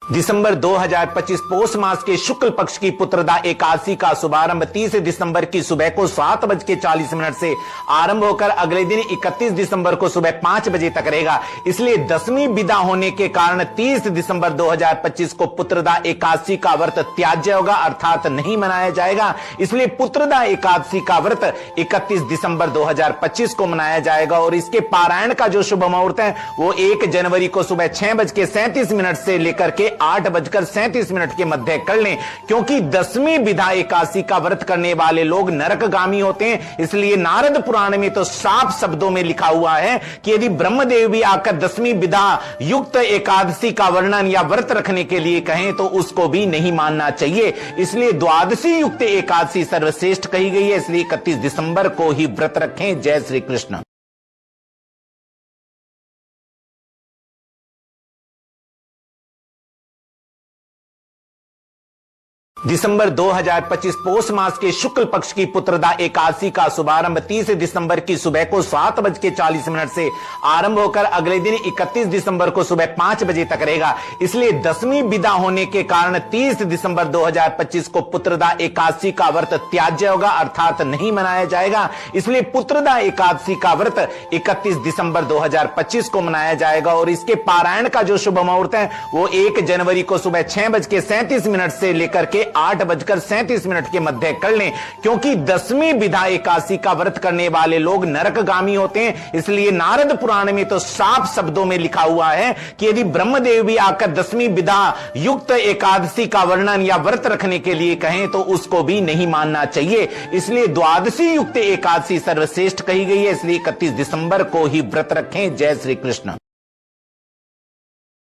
दिसंबर 2025 पौष मास के शुक्ल पक्ष की पुत्रदा एकादशी का शुभारंभ 30 दिसंबर की सुबह को 7:40 से आरंभ होकर अगले दिन 31 दिसंबर को सुबह 5 बजे तक रहेगा। इसलिए 10वीं विदा होने के कारण 30 दिसंबर 2025 को पुत्रदा एकादशी का व्रत त्याज्य होगा, अर्थात नहीं मनाया जाएगा। इसलिए पुत्रदा एकादशी का व्रत 31 दिसंबर 2025 को मनाया जाएगा और इसके पारायण का जो शुभ मुहूर्त है वो 1 जनवरी को सुबह 6:37 से लेकर के 8:37 के मध्य कर लें, क्योंकि 10वीं विदा एकादशी का व्रत करने वाले लोग नरकगामी होते हैं। इसलिए नारद पुराण में तो साफ शब्दों में लिखा हुआ है कि यदि ब्रह्मदेव भी आकर 10वीं विदा युक्त एकादशी का वर्णन या व्रत रखने के लिए कहें तो उसको भी नहीं मानना चाहिए। इसलिए द्वादशी युक्त एकादशी सर्वश्रेष्ठ कही गई है, इसलिए 31 दिसंबर को ही व्रत रखें। जय श्री कृष्ण। दिसंबर 2025 पौष मास के शुक्ल पक्ष की पुत्रदा एकादशी का शुभारंभ 30 दिसंबर की सुबह को 7:40 से आरंभ होकर अगले दिन 31 दिसंबर को सुबह 5 बजे तक रहेगा। इसलिए 10वीं विदा होने के कारण 30 दिसंबर 2025 को पुत्रदा एकादशी का व्रत त्याज्य होगा, अर्थात नहीं मनाया जाएगा। इसलिए पुत्रदा एकादशी का व्रत 31 दिसंबर 2025 को मनाया जाएगा और इसके पारायण का जो शुभ मुहूर्त है वो 1 जनवरी को सुबह 6:37 से लेकर के 8:37 के मध्य कर लें, क्योंकि 10वीं विदा एकादशी का व्रत करने वाले लोग नरकगामी होते हैं। इसलिए नारद पुराण में तो साफ शब्दों में लिखा हुआ है कि यदि ब्रह्मदेव भी आकर 10वीं विदा युक्त एकादशी का वर्णन या व्रत रखने के लिए कहें तो उसको भी नहीं मानना चाहिए। इसलिए द्वादशी युक्त एकादशी सर्वश्रेष्ठ कही गई है, इसलिए 31 दिसंबर को ही व्रत रखें। जय श्री कृष्ण।